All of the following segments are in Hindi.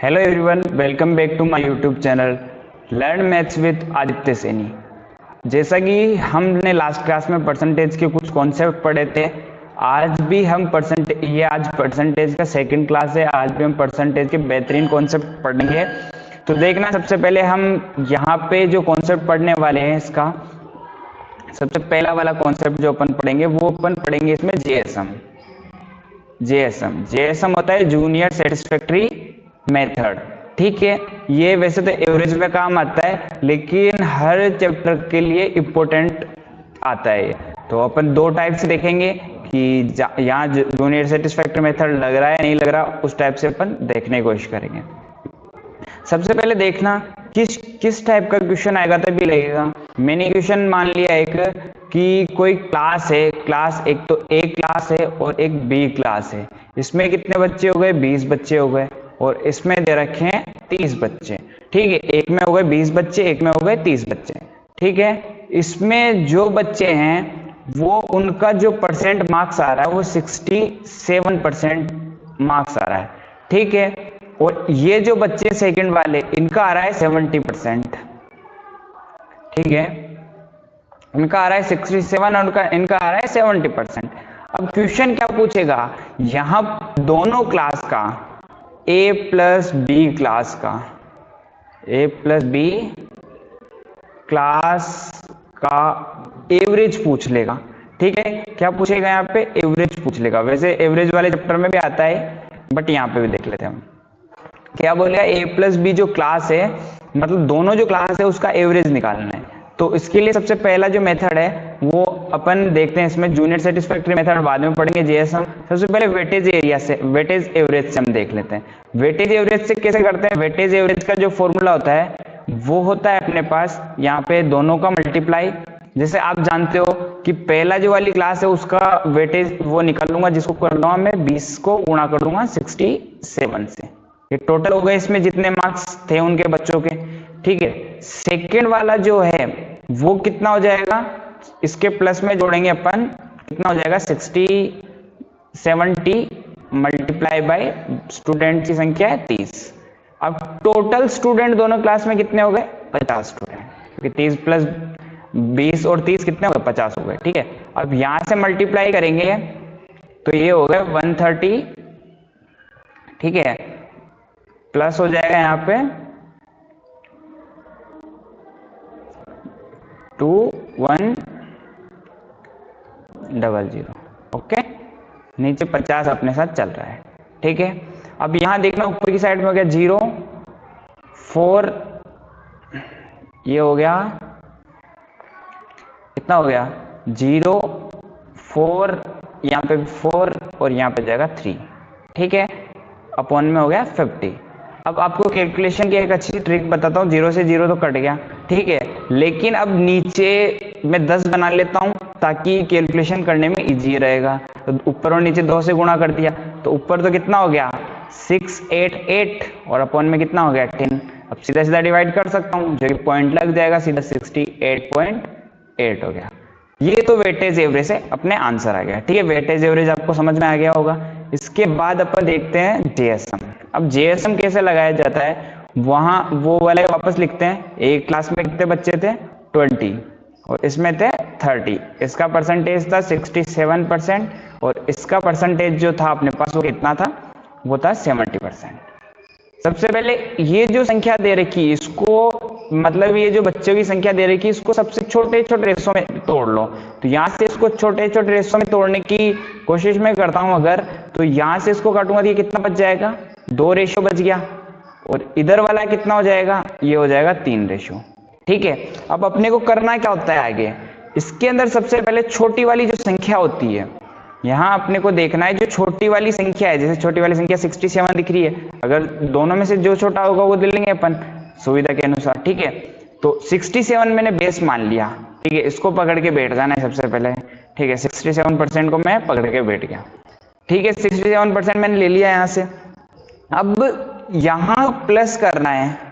Hello everyone, welcome back to my YouTube channel learn maths with Aditya Saini. जैसा कि हमने लास्ट क्लास में परसेंटेज के कुछ कॉन्सेप्ट पढ़े थे, आज भी हम आज परसेंटेज का सेकंड क्लास है। आज भी हम परसेंटेज के बेहतरीन कॉन्सेप्ट पढ़ेंगे। तो देखना, सबसे पहले हम यहाँ पे जो कॉन्सेप्ट पढ़ने वाले हैं, इसका सबसे पहला वाला कॉन्सेप्ट जो अपन पढ़ेंगे वो अपन पढ़ेंगे इसमें जेएसएम होता है जूनियर सेटिस्फैक्ट्री मेथड। ठीक है, ये वैसे तो एवरेज में काम आता है, लेकिन हर चैप्टर के लिए इम्पोर्टेंट आता है। तो अपन दो टाइप से देखेंगे कि यहाँ जूनियर सेटिस्फैक्ट्री मेथड लग रहा है नहीं लग रहा, उस टाइप से अपन देखने की कोशिश करेंगे। सबसे पहले देखना किस टाइप का क्वेश्चन आएगा तभी लगेगा। मैंने क्वेश्चन मान लिया एक कि कोई क्लास है, क्लास एक तो ए क्लास है और एक बी क्लास है। इसमें कितने बच्चे हो गए? 20 बच्चे हो गए, और इसमें दे रखे हैं 30 बच्चे। ठीक है, एक में हो गए 20 बच्चे, एक में हो गए 30 बच्चे। ठीक है, इसमें जो बच्चे हैं वो उनका जो परसेंट मार्क्स आ रहा है वो 67% मार्क्स आ रहा है। ठीक है, और ये जो बच्चे सेकंड वाले, इनका आ रहा है 70%। ठीक है, इनका आ रहा है 67 और इनका आ रहा है 70%। अब क्वेश्चन क्या पूछेगा, यहां दोनों क्लास का ए प्लस बी क्लास का एवरेज पूछ लेगा। ठीक है, क्या पूछेगा यहाँ पे? एवरेज पूछ लेगा। वैसे एवरेज वाले चैप्टर में भी आता है, बट यहाँ पे भी देख लेते हैं हम। क्या बोलेगा? ए प्लस बी जो क्लास है, मतलब दोनों जो क्लास है उसका एवरेज निकालना है। तो इसके लिए सबसे पहला जो मेथड है वो अपन देखते हैं इसमें। जूनियर सेटिस्फैक्ट्री मेथड बाद में पढ़ेंगे जेएसएम। सबसे पहले वेटेज एवरेज से हम देख लेते हैं। वेटेज एवरेज से कैसे करते हैं? वेटेज एवरेज का जो फॉर्मूला होता है वो होता है अपने पास यहाँ पे दोनों का मल्टीप्लाई। जैसे आप जानते हो कि पहला जो वाली क्लास है उसका वेटेज वो निकाल लूंगा, जिसको कर लूंगा मैं 20 को गुणा कर दूंगा 67 से। ये टोटल हो गए इसमें जितने मार्क्स थे उनके बच्चों के। ठीक है, सेकेंड वाला जो है वो कितना हो जाएगा? इसके प्लस में जोड़ेंगे अपन, कितना हो जाएगा? 70 मल्टीप्लाई बाय स्टूडेंट की संख्या है 30। अब टोटल स्टूडेंट दोनों क्लास में कितने हो गए? 50 स्टूडेंट, क्योंकि 30 प्लस 20 और 30 कितने हो गए? 50 हो गए। ठीक है, अब यहां से मल्टीप्लाई करेंगे तो ये हो गए 130। ठीक है, प्लस हो जाएगा यहाँ पे 2100। ओके, नीचे 50 अपने साथ चल रहा है। ठीक है, अब यहां देखना ऊपर की साइड में हो गया 0 4, ये हो गया कितना हो गया? 0 4, यहाँ पे 4 और यहाँ पे जाएगा 3। ठीक है, अपॉन में हो गया 50। अब आपको कैलकुलेशन की एक अच्छी ट्रिक बताता हूँ। 0 से 0 तो कट गया, ठीक है, लेकिन अब नीचे मैं 10 बना लेता हूँ ताकि कैलकुलेशन करने में इजी रहेगा। तो ऊपर और नीचे 2 से गुणा कर दिया, तो ऊपर तो कितना हो गया? 688 और अपॉन में कितना हो गया? 10। अब सीधा सीधा डिवाइड कर सकता हूँ, जो कि पॉइंट लग जाएगा, सीधा 68.8 हो गया। ये तो वेटेज एवरेज से अपने आंसर आ गया। ठीक है, वेटेज एवरेज आपको समझ में आ गया होगा। इसके बाद अपन देखते हैं जेएसएम। अब जेएसएम कैसे लगाया जाता है, वहां वो वाले वापस लिखते हैं। एक क्लास में कितने बच्चे थे? 20, और इसमें थे 30। इसका परसेंटेज था 67% और इसका परसेंटेज जो था अपने पास वो कितना था? वो था 70%। सबसे पहले ये जो संख्या दे रखी है इसको, मतलब ये जो बच्चों की संख्या दे रखी है इसको सबसे छोटे छोटे रेशो में तोड़ लो। तो यहाँ से इसको छोटे छोटे रेशो में तोड़ने की कोशिश मैं करता हूं अगर, तो यहाँ से इसको काटूंगा तो ये कितना बच जाएगा? 2 रेशो बच गया। और इधर वाला कितना हो जाएगा? ये हो जाएगा 3 रेशो। ठीक है, अब अपने को करना क्या होता है आगे, इसके अंदर सबसे पहले छोटी वाली जो संख्या होती है, यहाँ अपने को देखना है जो छोटी वाली संख्या है। जैसे छोटी वाली संख्या 67 दिख रही है, अगर दोनों में से जो छोटा होगा वो ले लेंगे अपन सुविधा के अनुसार। ठीक है, तो 67 मैंने बेस मान लिया। ठीक है, इसको पकड़ के बैठ जाना है सबसे पहले। ठीक है, 67% को मैं पकड़ के बैठ गया। ठीक है, 67% मैंने ले लिया यहाँ से। अब यहाँ प्लस करना है,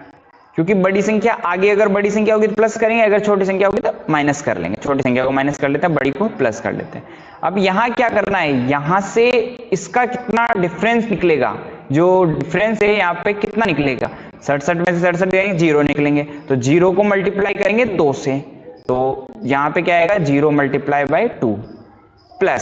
क्योंकि बड़ी संख्या आगे, अगर बड़ी संख्या होगी तो प्लस करेंगे, अगर छोटी संख्या होगी तो माइनस कर लेंगे। छोटी संख्या को माइनस कर लेते हैं, बड़ी को प्लस कर लेते हैं। अब यहाँ क्या करना है, यहाँ से इसका कितना डिफरेंस निकलेगा जो डिफरेंस है यहाँ पे कितना निकलेगा, 67 में से 67 जाएंगे 0 निकलेंगे, तो 0 को मल्टीप्लाई करेंगे 2 से, तो यहाँ पे क्या आएगा 0 मल्टीप्लाई बाई 2 प्लस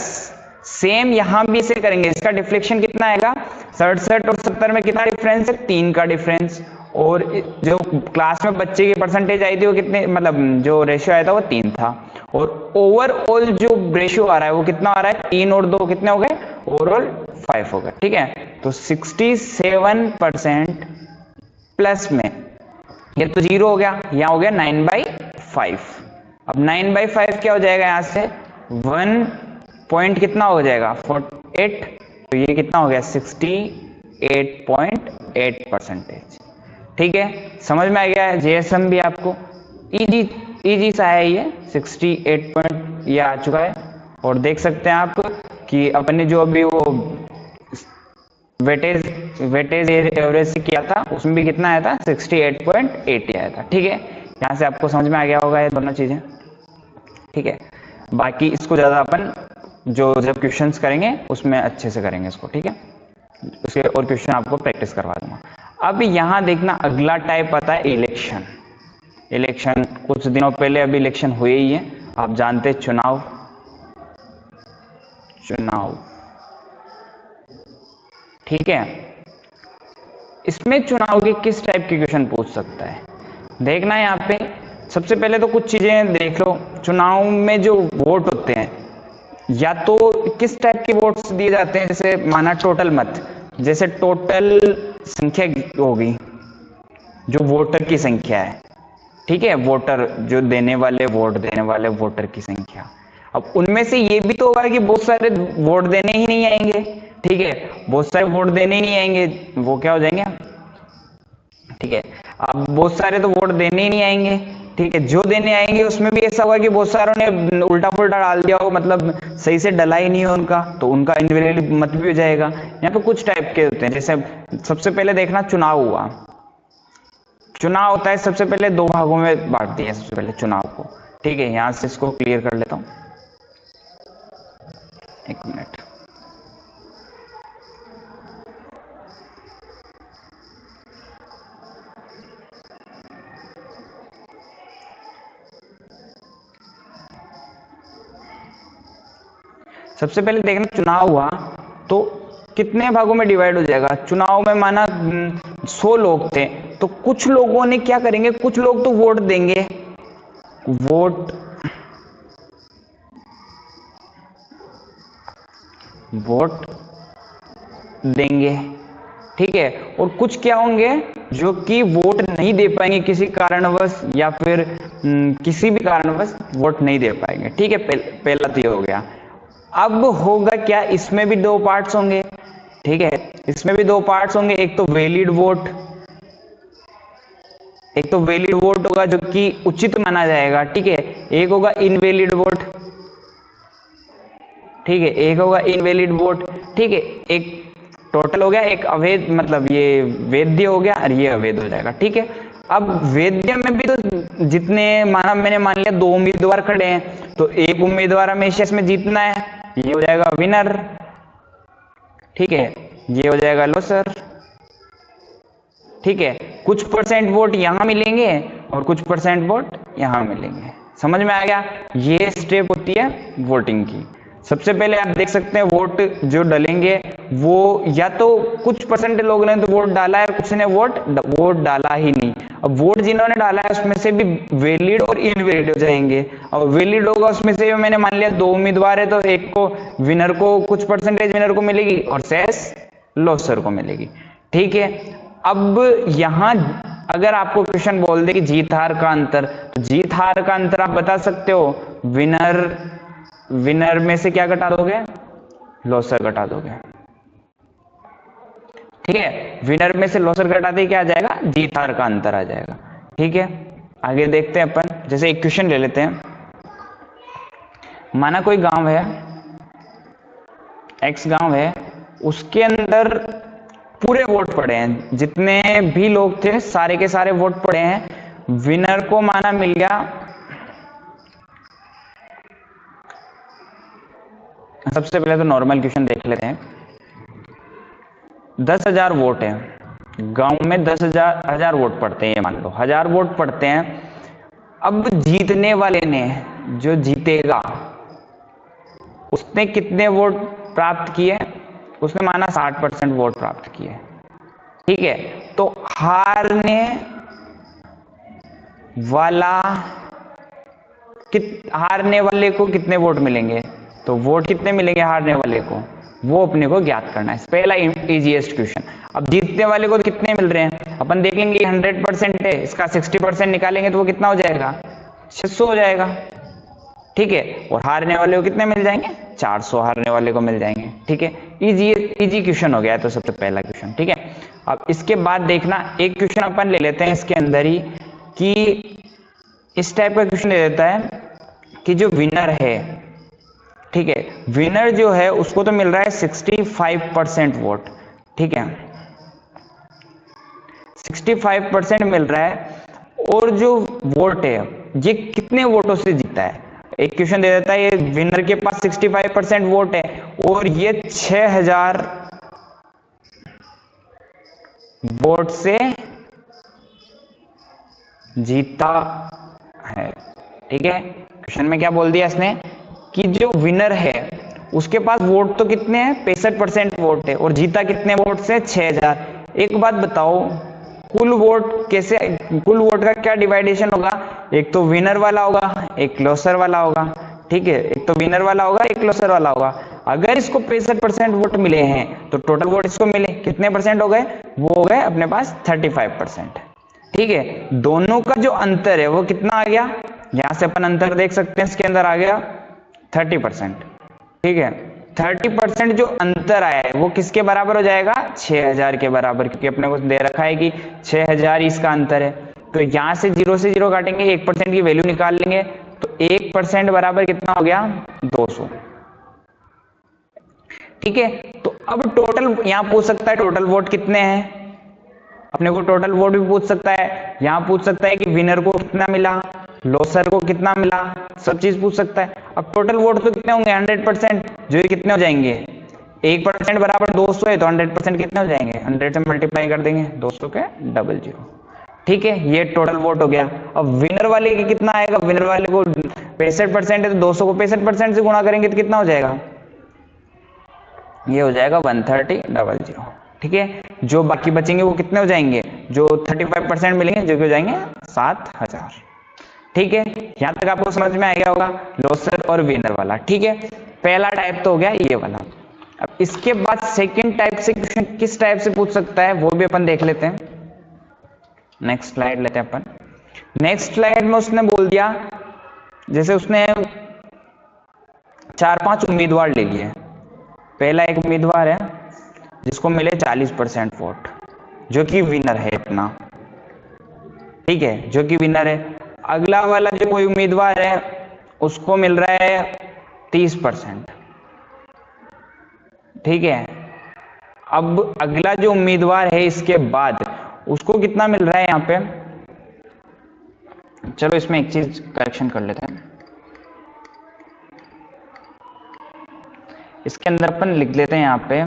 सेम यहां भी इसे करेंगे, इसका डिफ्लेक्शन कितना आएगा, 67 और 70 में कितना डिफरेंस है, 3 का डिफरेंस, और जो क्लास में बच्चे की परसेंटेज आई थी वो कितने, मतलब जो रेशियो आया था वो 3 था, और ओवरऑल जो रेशियो आ रहा है वो कितना आ रहा है, 3 और 2 कितने हो गए, ओवरऑल 5 हो गए। ठीक है, तो 67% प्लस में ये तो 0 हो गया, यहाँ हो गया 9/5। अब 9/5 क्या हो जाएगा, यहाँ से 1 पॉइंट कितना हो जाएगा 48, तो ये कितना हो गया 68.8%। ठीक है, समझ में आ गया है, जेएसएम भी आपको इजी सा है ये, 68 पॉइंट ये आ चुका है। और देख सकते हैं आप कि अपने जो अभी वो वेटेज एवरेज से किया था उसमें भी कितना आया था, 68.8 आया था। ठीक है, यहाँ से आपको समझ में आ गया होगा ये दोनों चीजें। ठीक है, बाकी इसको ज्यादा अपन जो जब क्वेश्चंस करेंगे उसमें अच्छे से करेंगे इसको। ठीक है, उसके और क्वेश्चन आपको प्रैक्टिस करवा दूंगा। अब यहाँ देखना अगला टाइप आता है इलेक्शन। इलेक्शन कुछ दिनों पहले अभी इलेक्शन हुए ही है, आप जानते हैं, चुनाव। ठीक है, इसमें चुनाव के किस टाइप के क्वेश्चन पूछ सकता है, देखना है यहाँ पे। सबसे पहले तो कुछ चीजें देख लो, चुनाव में जो वोट होते हैं या तो किस टाइप के वोट्स दिए जाते हैं, जैसे माना टोटल मत, जैसे टोटल संख्या होगी जो वोटर की संख्या है। ठीक है, वोटर जो देने वाले वोटर की संख्या। अब उनमें से ये भी तो होगा कि बहुत सारे वोट देने ही नहीं आएंगे। ठीक है, बहुत सारे वोट देने ही नहीं आएंगे, वो क्या हो जाएंगे। ठीक है, अब बहुत सारे तो वोट देने ही नहीं आएंगे। ठीक है, जो देने आएंगे उसमें भी ऐसा होगा कि बहुत सारों ने उल्टा पुल्टा डाल दिया हो, मतलब सही से डला ही नहीं हो उनका, तो उनका इनवैलिड मत भी हो जाएगा। यहाँ पे कुछ टाइप के होते हैं, जैसे सबसे पहले देखना चुनाव हुआ। चुनाव होता है सबसे पहले 2 भागों में बांट दिया सबसे पहले चुनाव को। ठीक है, यहां से इसको क्लियर कर लेता हूं, 1 मिनट। सबसे पहले देखना चुनाव हुआ तो कितने भागों में डिवाइड हो जाएगा। चुनाव में माना 100 लोग थे, तो कुछ लोगों ने क्या करेंगे, कुछ लोग तो वोट देंगे, वोट देंगे। ठीक है, और कुछ क्या होंगे जो कि वोट नहीं दे पाएंगे किसी कारणवश, या फिर किसी भी कारणवश वोट नहीं दे पाएंगे। ठीक है, पहला तो ये हो गया। अब होगा क्या, इसमें भी 2 पार्ट्स होंगे। ठीक है, इसमें भी 2 पार्ट्स होंगे, एक तो वैलिड वोट, होगा जो कि उचित माना जाएगा। ठीक है, एक होगा इनवैलिड वोट। ठीक है, एक होगा इनवैलिड वोट। ठीक है, एक टोटल हो गया, एक अवैध, मतलब ये वैध हो गया और ये अवैध हो जाएगा। ठीक है, अब वैध में भी तो जितने मैंने मान लिया 2 उम्मीदवार खड़े हैं, तो एक उम्मीदवार हमेशा इसमें जीतना है, ये हो जाएगा विनर। ठीक है, ये हो जाएगा लॉसर। ठीक है, कुछ परसेंट वोट यहां मिलेंगे और कुछ परसेंट वोट यहां मिलेंगे। समझ में आ गया, ये स्टेप होती है वोटिंग की। सबसे पहले आप देख सकते हैं वोट जो डलेंगे वो या तो कुछ परसेंट लोगों ने तो वोट डाला है, कुछ ने वोट डाला ही नहीं। अब वोट जिन्होंने डाला है उसमें से भी वैलिड और इनवैलिड हो जाएंगे। और वैलिड होगा उसमें से मैंने मान लिया 2 उम्मीदवार है, तो एक को विनर को कुछ परसेंटेज विनर को मिलेगी और शेष लॉसर को मिलेगी। ठीक है, अब यहां अगर आपको क्वेश्चन बोल दे कि जीत हार का अंतर, तो जीत हार का अंतर आप बता सकते हो, विनर में से क्या घटा दोगे, लॉसर घटा दोगे। ठीक है, विनर में से लॉसर घटाते क्या आ जाएगा, जीत हार का अंतर आ जाएगा। ठीक है, आगे देखते हैं अपन, जैसे एक क्वेश्चन ले लेते हैं। माना कोई गांव है, एक्स गांव है, उसके अंदर पूरे वोट पड़े हैं, जितने भी लोग थे सारे के सारे वोट पड़े हैं। विनर को माना मिल गया, सबसे पहले तो नॉर्मल क्वेश्चन देख लेते हैं। 10,000 वोट है, गांव में 10,000 वोट पड़ते हैं, ये मान लो 1000 वोट पड़ते हैं। अब जीतने वाले ने, जो जीतेगा उसने कितने वोट प्राप्त किए, उसने माना 60% वोट प्राप्त किए, ठीक है। तो हारने वाले को कितने वोट मिलेंगे, तो वोट कितने मिलेंगे हारने वाले को, वो अपने को ज्ञात करना है। पहला इजीएस्ट क्वेश्चन। अब जीतने वाले को कितने मिल रहे हैं, अपन देख लेंगे 100% है, इसका 60% निकालेंगे तो वो कितना हो जाएगा, 600 हो जाएगा, ठीक है। और हारने वाले को कितने मिल जाएंगे, 400 हारने वाले को मिल जाएंगे, ठीक है। इजी क्वेश्चन हो गया है, तो सबसे पहला क्वेश्चन, ठीक है। अब इसके बाद देखना, एक क्वेश्चन अपन ले लेते हैं इसके अंदर ही, कि इस टाइप का क्वेश्चन ले लेता है कि जो विनर है, ठीक है, विनर जो है उसको तो मिल रहा है 65% वोट, ठीक है, 65% मिल रहा है। और जो वोट है ये कितने वोटों से जीता है, एक क्वेश्चन दे देता है, ये विनर के पास 65% वोट है और ये 6000 वोट से जीता है, ठीक है। क्वेश्चन में क्या बोल दिया इसने कि जो विनर है उसके पास वोट तो कितने हैं, 65% वोट है, और जीता कितने वोट से, 6000। एक बात बताओ, कुल वोट कैसे, कुल वोट का क्या डिवाइडेशन होगा, एक तो विनर वाला होगा, एक लॉसर वाला होगा, ठीक है, एक तो विनर वाला होगा, एक लॉसर वाला होगा। अगर इसको 65% वोट मिले हैं तो टोटल वोट इसको मिले कितने परसेंट हो गए, वो हो गए अपने पास 35%, ठीक है। दोनों का जो अंतर है वो कितना आ गया, यहां से अपन अंतर देख सकते हैं, इसके अंदर आ गया 30%, ठीक है। 30% जो अंतर आया है वो किसके बराबर हो जाएगा, 6000 के बराबर, क्योंकि अपने को दे रखा है कि 6000 इसका अंतर है। तो यहां से 0 से 0 काटेंगे, 1% की वैल्यू निकाल लेंगे, तो 1% बराबर कितना हो गया, 200, ठीक है। तो अब टोटल यहां पूछ सकता है टोटल वोट कितने हैं, अपने को टोटल वोट भी पूछ सकता है, यहां पूछ सकता है कि विनर को कितना मिला, लॉसर को कितना मिला, सब चीज पूछ सकता है। अब टोटल वोट तो कितने होंगे, 100%, जो ये कितने हो जाएंगे, 1% बराबर 200 है, तो 100% कितने हो जाएंगे, 100 से मल्टीप्लाई कर देंगे, 200 के 00, ठीक है। ये टोटल वोट हो गया। अब विनर वाले के कितना आएगा, विनर वाले को 65% है, तो 200 को 65% से गुणा करेंगे तो कितना हो जाएगा, ये हो जाएगा 130 ठीक है। जो बाकी बचेंगे वो कितने हो जाएंगे, जो 35% मिलेंगे जो हो जाएंगे 7000, ठीक है। यहां तक आपको समझ में आ गया होगा लॉसर और विनर वाला, ठीक है। पहला टाइप तो हो गया ये वाला। अब इसके बाद सेकंड टाइप से क्वेश्चन किस टाइप से पूछ सकता है वो भी अपन देख लेते हैं। नेक्स्ट स्लाइड लेते हैं अपन। नेक्स्ट स्लाइड में उसने बोल दिया, जैसे उसने 4-5 उम्मीदवार ले लिए। पहला एक उम्मीदवार है जिसको मिले 40% वोट, जो कि विनर है अपना, ठीक है, जो कि विनर है। अगला वाला जो कोई उम्मीदवार है उसको मिल रहा है 30%, ठीक है। अब अगला जो उम्मीदवार है इसके बाद उसको कितना मिल रहा है यहां पे, चलो इसमें एक चीज करेक्शन कर लेते हैं, इसके अंदर अपन लिख लेते हैं यहां पे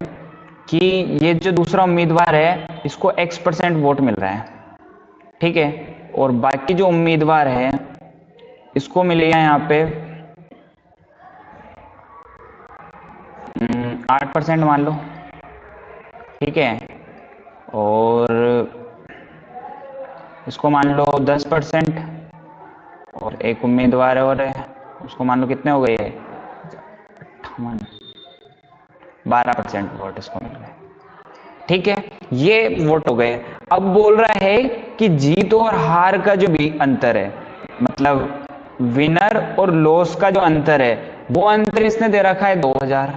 कि ये जो दूसरा उम्मीदवार है इसको X% वोट मिल रहा है, ठीक है। और बाकी जो उम्मीदवार है इसको मिलेगा यहाँ पे 8% मान लो, ठीक है। और इसको मान लो 10%, और एक उम्मीदवार और है उसको मान लो कितने हो गए, 12% वोट इसको मिल गए, ठीक है। ये वोट हो गए। अब बोल रहा है कि जीत और हार का जो भी अंतर है, मतलब विनर और लॉस का जो अंतर है, वो अंतर इसने दे रखा है 2000,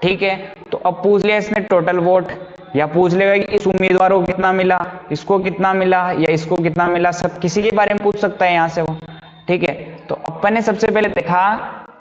ठीक है। तो अब पूछ लिया इसने टोटल वोट, या पूछ लेगा कि इस उम्मीदवार को कितना मिला, इसको कितना मिला, या इसको कितना मिला, सब किसी के बारे में पूछ सकता है यहां से वो, ठीक है। तो अपन ने सबसे पहले देखा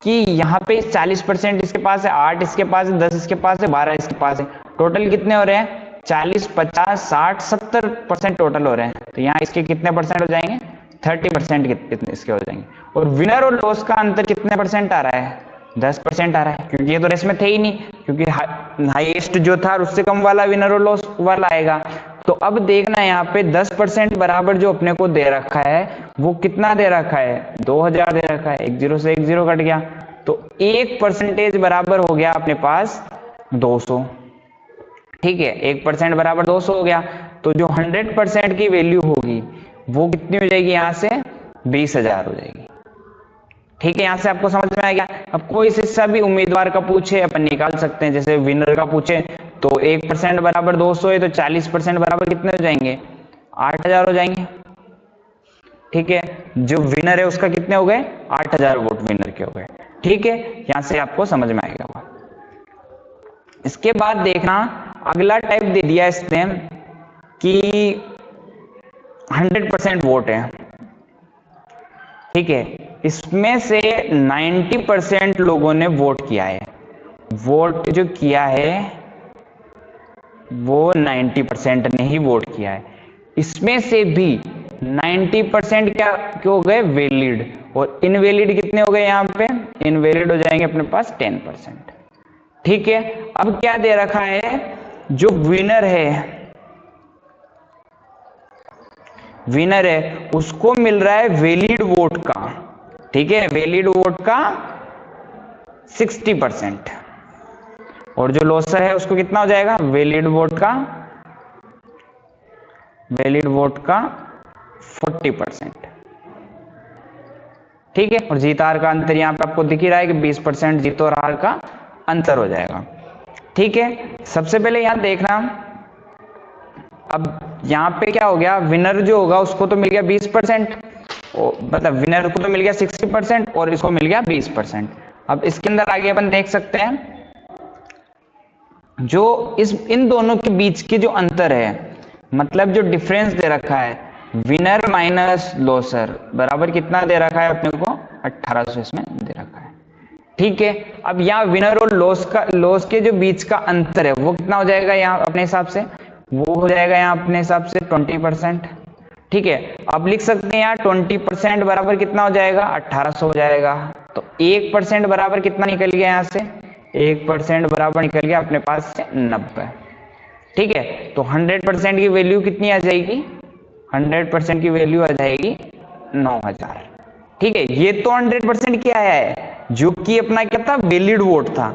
कि यहाँ पे 40% इसके पास है, 8 इसके पास है, 10 इसके पास है, 12 इसके पास है, टोटल कितने हो रहे हैं, 40, 50, 60, 70% टोटल हो रहे हैं। तो यहाँ इसके कितने परसेंट हो जाएंगे, 30% कितने इसके हो जाएंगे। और विनर और लॉस का अंतर कितने परसेंट आ रहा है, 10% आ रहा है, क्योंकि ये तो रेस में थे ही नहीं, क्योंकि हाईएस्ट जो था उससे कम वाला विनर और लॉस वाला आएगा। तो अब देखना यहाँ पे 10% बराबर जो अपने को दे रखा है वो कितना दे रखा है, 2000 दे रखा है। एक जीरो से एक जीरो कट गया, तो 1% बराबर हो गया अपने पास 200। ठीक है, 1% बराबर 200 हो गया। तो जो 100% की वैल्यू होगी वो कितनी हो जाएगी, यहाँ से 20,000 हो जाएगी। ठीक है, यहां से आपको समझ में आ गया। अब कोई हिस्सा भी उम्मीदवार का पूछे अपन निकाल सकते हैं, जैसे विनर का पूछे तो 1% बराबर 200 है, तो 40% बराबर कितने हो जाएंगे, 8,000 हो जाएंगे। ठीक है, जो विनर है उसका कितने हो गए, 8,000 वोट विनर के हो गए। ठीक है, यहां से आपको समझ में आएगा। इसके बाद देखना अगला टाइप दे दिया इसने कि 100% वोट है। ठीक है, इसमें से 90% लोगों ने वोट किया है। वोट जो किया है वो 90% ने ही वोट किया है। इसमें से भी 90% क्या क्यों हो गए, वैलिड, और इनवैलिड कितने हो गए, यहाँ पे इनवैलिड हो जाएंगे अपने पास 10%। ठीक है, अब क्या दे रखा है, जो विनर है उसको मिल रहा है वैलिड वोट का। ठीक है, वैलिड वोट का 60%, और जो लॉसर है उसको कितना हो जाएगा, वैलिड वोट का 40%। ठीक है, और जीत हार का अंतर यहाँ पे आपको दिख ही रहा है कि 20% जीत और हार का अंतर हो जाएगा। ठीक है, सबसे पहले यहां देखना, अब यहाँ पे क्या हो गया, विनर जो होगा उसको तो मिल गया 20%, मतलब विनर को तो मिल गया 60% और इसको मिल गया 20%। अब इसके अंदर आगे अपन देख सकते हैं जो इन दोनों के बीच के जो अंतर है, मतलब जो डिफरेंस दे रखा है, विनर माइनस लॉसर बराबर कितना दे रखा है अपने को, 1800 इसमें दे रखा है। ठीक है, अब यहाँ विनर और लॉस के जो बीच का अंतर है वो कितना हो जाएगा, यहाँ अपने हिसाब से वो हो जाएगा यहाँ अपने हिसाब से 20%। ठीक है, अब लिख सकते हैं यहाँ 20% बराबर कितना हो जाएगा, 1800 हो जाएगा। तो 1% बराबर कितना निकल गया, यहाँ से 1% बराबर निकल गया अपने पास से 90। ठीक है, तो 100% की वैल्यू कितनी आ जाएगी, 100% की वैल्यू आ जाएगी 9000। ठीक है, ये तो 100% क्या है, जो कि अपना क्या था, वैलिड वोट था।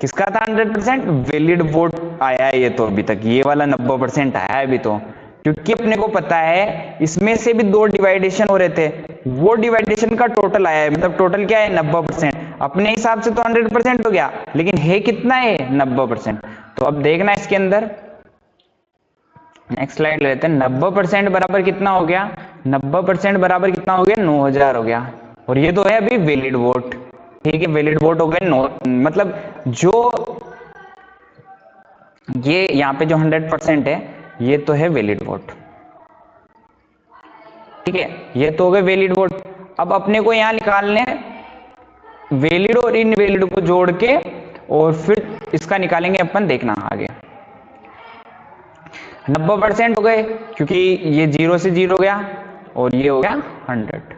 किसका था 100%, वैलिड वोट आया है ये तो अभी तक, ये वाला 90% आया है अभी तो, क्योंकि अपने को पता है इसमें से भी 2 डिवाइडेशन हो रहे थे, वो डिवाइडेशन का टोटल आया है, मतलब टोटल क्या है 90%। अपने हिसाब से तो 100% हो गया, लेकिन है कितना है 90%। तो अब देखना इसके अंदर, नेक्स्ट स्लाइड लेते हैं। 90% बराबर कितना हो गया, 90% बराबर कितना हो गया, 9000 हो गया, और ये तो है अभी वैलिड वोट। ठीक है, वैलिड वोट हो गए, मतलब जो ये यहाँ पे जो 100% है ये तो है वैलिड वोट। ठीक है, ये तो हो गए वैलिड वोट। अब अपने को यहाँ निकालने वैलिड और इनवैलिड को जोड़ के, और फिर इसका निकालेंगे अपन, देखना आगे। 90% हो गए क्योंकि ये 0 से 0 गया, और ये हो गया 100।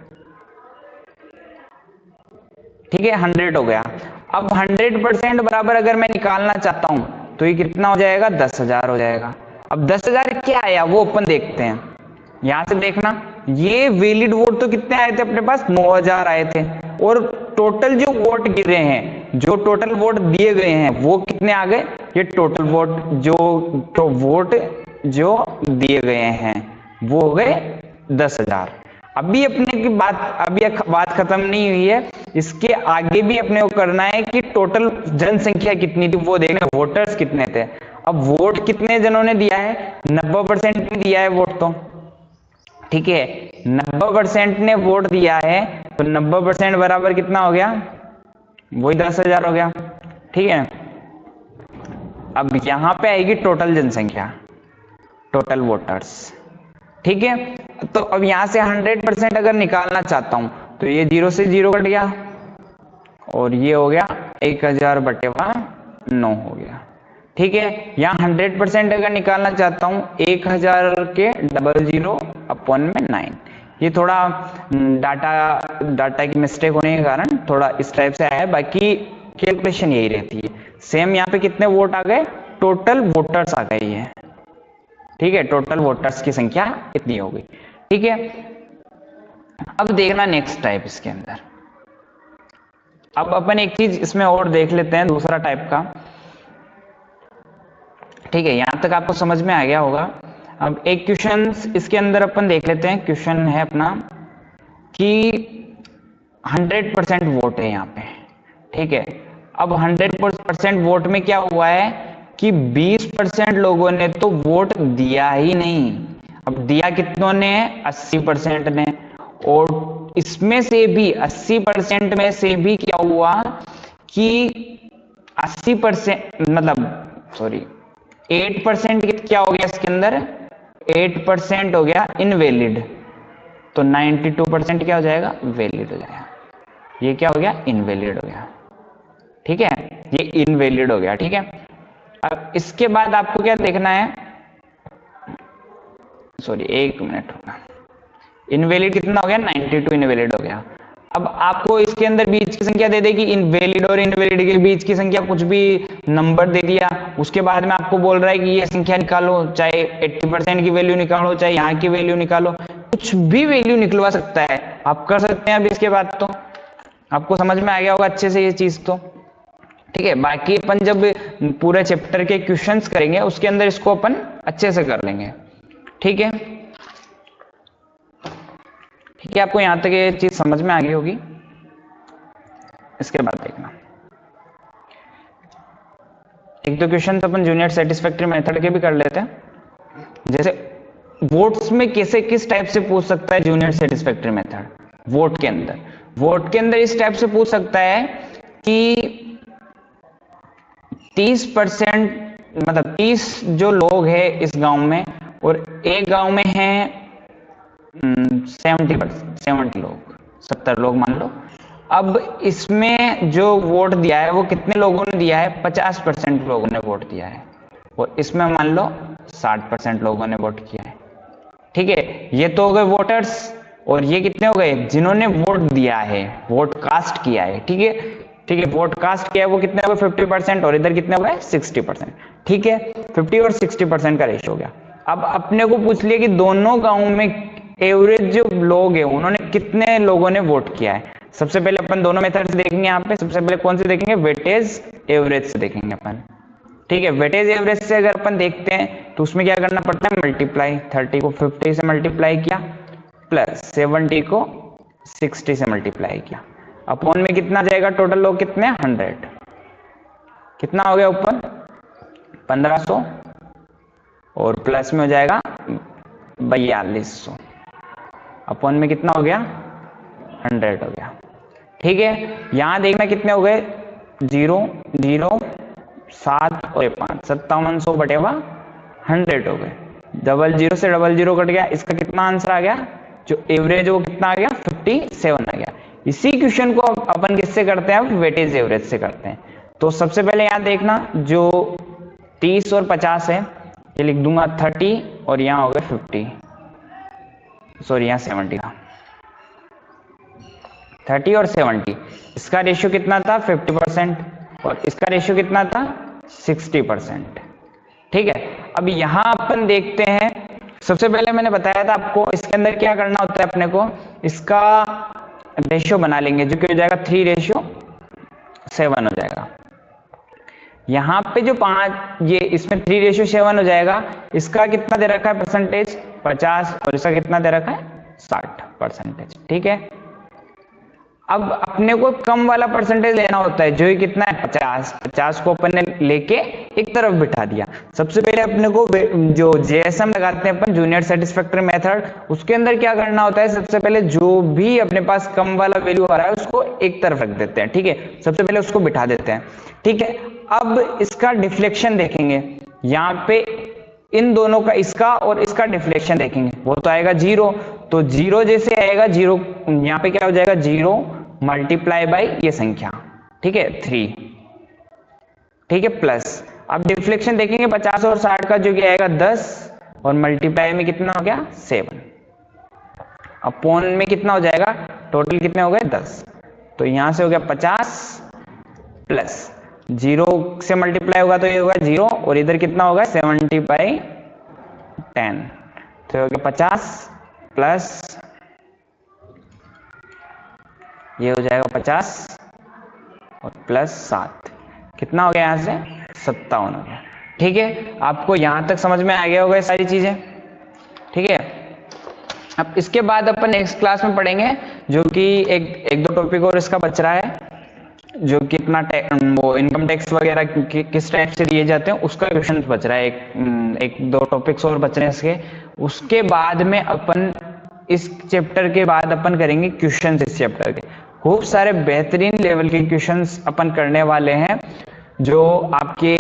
ठीक है, 100 हो गया। अब 100% बराबर अगर मैं निकालना चाहता हूं तो ये कितना हो जाएगा, 10,000 हो जाएगा। अब 10,000 क्या आया वो अपन देखते हैं। यहां से देखना, ये वैलिड वोट तो कितने आए थे अपने पास, 9000 आए थे, और टोटल जो वोट गिरे हैं, जो टोटल वोट दिए गए हैं वो कितने आ गए, ये टोटल वोट वोट जो दिए गए हैं वो हो गए 10,000। अभी अपने की बात खत्म नहीं हुई है, इसके आगे भी अपने को करना है कि टोटल जनसंख्या कितनी थी वो देखना, वोटर्स कितने थे। अब वोट कितने जनों ने दिया है, 90% ने दिया है वोट तो। ठीक है, 90% ने वोट दिया है, तो 90% बराबर कितना हो गया, वही 10,000 हो गया। ठीक है, अब यहां पे आएगी टोटल जनसंख्या, टोटल वोटर्स। ठीक है, तो अब यहां से 100% अगर निकालना चाहता हूं तो ये 0 से 0 कट गया, और ये हो गया 1000/9 हो गया। ठीक है, यहाँ 100% अगर निकालना चाहता हूं 1000 के 00/9, ये थोड़ा डाटा की मिस्टेक होने के कारण थोड़ा इस टाइप से आया है, बाकी कैलकुलेशन यही रहती है सेम। यहाँ पे कितने वोट आ गए, टोटल वोटर्स आ गई है, ठीक है, टोटल वोटर्स की संख्या इतनी हो गई, ठीक है। अब देखना नेक्स्ट टाइप इसके अंदर। अब अपन एक चीज इसमें और देख लेते हैं, दूसरा टाइप का, ठीक है, यहां तक आपको समझ में आ गया होगा। अब एक क्वेश्चन इसके अंदर अपन देख लेते हैं। क्वेश्चन है अपना कि 100% वोट है यहाँ पे, ठीक है। अब 100% वोट में क्या हुआ है कि 20% लोगों ने तो वोट दिया ही नहीं। अब दिया कितनों ने, 80% ने। और इसमें से भी 80% में से भी क्या हुआ कि 80% मतलब सॉरी 8% क्या हो गया इसके अंदर, 8% हो गया इनवैलिड। तो 92% क्या हो जाएगा, वैलिड हो जाएगा। ये क्या हो गया, इनवैलिड हो गया, ठीक है, ये इनवैलिड हो गया, ठीक है। अब इसके बाद आपको क्या देखना है, सॉरी 1 मिनट होगा, इनवैलिड कितना हो गया, 92 इनवैलिड हो गया। अब आपको इसके अंदर बीच की संख्या दे देगी, इनवैलिड और इनवैलिड के बीच की संख्या कुछ भी नंबर दे दिया, उसके बाद में आपको बोल रहा है कि ये संख्या निकालो, चाहे 80% की वैल्यू निकालो, चाहे यहाँ की वैल्यू निकालो, कुछ भी वैल्यू निकलवा सकता है, आप कर सकते हैं। अब इसके बाद तो आपको समझ में आ गया होगा अच्छे से ये चीज तो, ठीक है। बाकी अपन जब पूरे चैप्टर के क्वेश्चंस करेंगे उसके अंदर इसको अपन अच्छे से कर लेंगे, ठीक है, ठीक है। आपको यहां तक ये चीज समझ में आ गई होगी। इसके बाद देखना एक दो क्वेश्चन अपन जूनियर सेटिस्फैक्टरी मेथड के भी कर लेते हैं। जैसे वोट्स में कैसे किस टाइप से पूछ सकता है जूनियर सेटिस्फैक्टरी मेथड, वोट के अंदर इस टाइप से पूछ सकता है कि 30% मतलब 30 जो लोग हैं इस गांव में और एक गांव में हैं 70 लोग, 70 लोग मान लो। अब इसमें जो वोट दिया है वो कितने लोगों ने दिया है, 50% लोगों ने वोट दिया है, और इसमें मान लो 60% लोगों ने वोट किया है, ठीक है। ये तो हो गए वोटर्स, और ये कितने हो गए जिन्होंने वोट दिया है, वोट कास्ट किया है, ठीक है, ठीक है, वोट कास्ट किया है वो कितने हो गए 50%, और इधर कितने हो गए 60%, ठीक है। 50 और 60% का रेशियो हो गया। अब अपने को पूछ लिया कि दोनों गांव में एवरेज जो लोग हैं उन्होंने कितने लोगों ने वोट किया है। सबसे पहले अपन दोनों मेथड्स देखेंगे यहाँ पे। सबसे पहले कौन से देखेंगे, वेटेज एवरेज से देखेंगे अपन, ठीक है। वेटेज एवरेज से अगर अपन देखते हैं तो उसमें क्या करना पड़ता है, मल्टीप्लाई 30 को 50 से मल्टीप्लाई किया, प्लस 70 को 60 से मल्टीप्लाई किया, अपॉन में कितना जाएगा, टोटल लोग कितने 100, कितना हो गया ऊपर 1500, और प्लस में हो जाएगा 4200, अपॉन में कितना हो गया 100 हो गया, ठीक है। यहां देखना कितने हो गए 0 0 7 और 5 5700 बटे 100 हो गए। 00 से 00 कट गया, इसका कितना आंसर आ गया, जो एवरेज वो कितना आ गया 57 आ गया। इसी क्वेश्चन को अपन किससे करते हैं, वेटेज एवरेज से करते हैं। तो सबसे पहले यहां देखना जो 30 और 50 है ये लिख दूंगा 30, और यहां हो गए 50, सॉरी यहां 70 था, 30 और 70, इसका रेशियो कितना था 50%, और इसका रेशियो कितना था 60%, ठीक है। अब यहां अपन देखते हैं, सबसे पहले मैंने बताया था आपको इसके अंदर क्या करना होता है, अपने को इसका रेशियो बना लेंगे जो कि हो जाएगा 3:7 हो जाएगा। यहां पे जो 5 ये इसमें 3:7 हो जाएगा, इसका कितना दे रखा है परसेंटेज 50, और इसका कितना दे रखा है 60%, ठीक है। अब अपने को कम वाला परसेंटेज लेना होता है जो ही कितना है 50 को अपन ने लेके एक तरफ बिठा दिया। सबसे पहले अपने को जो जेएसएम लगाते हैं अपन जूनियर सेटिस्फैक्टरी मेथड, उसके अंदर क्या करना होता है, सबसे पहले जो भी अपने पास कम वाला वैल्यू आ रहा है उसको एक तरफ रख देते हैं, ठीक है, सबसे पहले उसको बिठा देते हैं, ठीक है। अब इसका डिफ्लेक्शन देखेंगे, यहाँ पे इन दोनों का इसका और इसका डिफ्लेक्शन देखेंगे, वो तो आएगा 0, तो 0 जैसे आएगा 0 यहाँ पे क्या हो जाएगा 0 मल्टीप्लाई बाई ये संख्या, ठीक है 3, ठीक है, प्लस अब डिफ्लेक्शन देखेंगे 50 और 60 का जो कि आएगा 10, और मल्टीप्लाई में कितना हो गया 7, अपॉन में कितना हो जाएगा, टोटल कितने हो गए 10, तो यहां से हो गया 50 प्लस 0 से मल्टीप्लाई होगा तो ये होगा 0, और इधर कितना होगा 70/10, तो ये हो गया 50 प्लस ये हो जाएगा 50 और प्लस 7, कितना हो गया यहाँ से 57 हो गया। ठीक है, आपको यहां तक समझ में आ गया होगा ये सारी चीजें। ठीक है, अब इसके बाद अपन नेक्स्ट क्लास में पढ़ेंगे जो कि एक दो टॉपिक और इसका बच रहा है, जो कि अपना वो इनकम टैक्स वगैरह किस टाइप से दिए जाते हैं उसका क्वेश्चन बच रहा है, एक दो टॉपिक्स और बच रहे हैं इसके। उसके बाद में अपन इस चैप्टर के बाद अपन करेंगे क्वेश्चंस, इस चैप्टर के खूब सारे बेहतरीन लेवल के क्वेश्चंस अपन करने वाले हैं जो आपके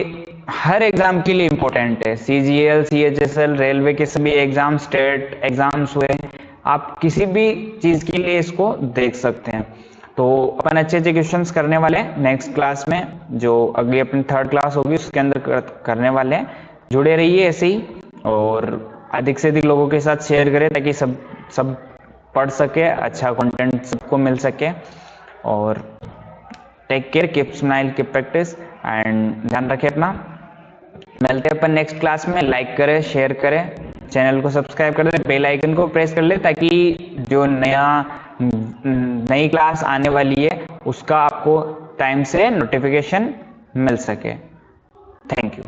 हर एग्जाम के लिए इंपॉर्टेंट है। CGL, CHSL, रेलवे के सभी एग्जाम, स्टेट एग्जाम्स हुए, आप किसी भी चीज के लिए इसको देख सकते हैं। तो अपन अच्छे अच्छे क्वेश्चंस करने वाले हैं नेक्स्ट क्लास में, जो अगली अपनी 3rd क्लास होगी उसके अंदर करने वाले हैं। जुड़े रहिए ऐसे ही, और अधिक से अधिक लोगों के साथ शेयर करें ताकि सब पढ़ सके, अच्छा कंटेंट सबको मिल सके। और take care, keep smile, keep practice, and ध्यान रखें अपना। मिलते हैं अपन नेक्स्ट क्लास में। लाइक करें, शेयर करें, चैनल को सब्सक्राइब कर दें, बेल आइकन को प्रेस कर ले ताकि जो नई क्लास आने वाली है उसका आपको टाइम से नोटिफिकेशन मिल सके। Thank you.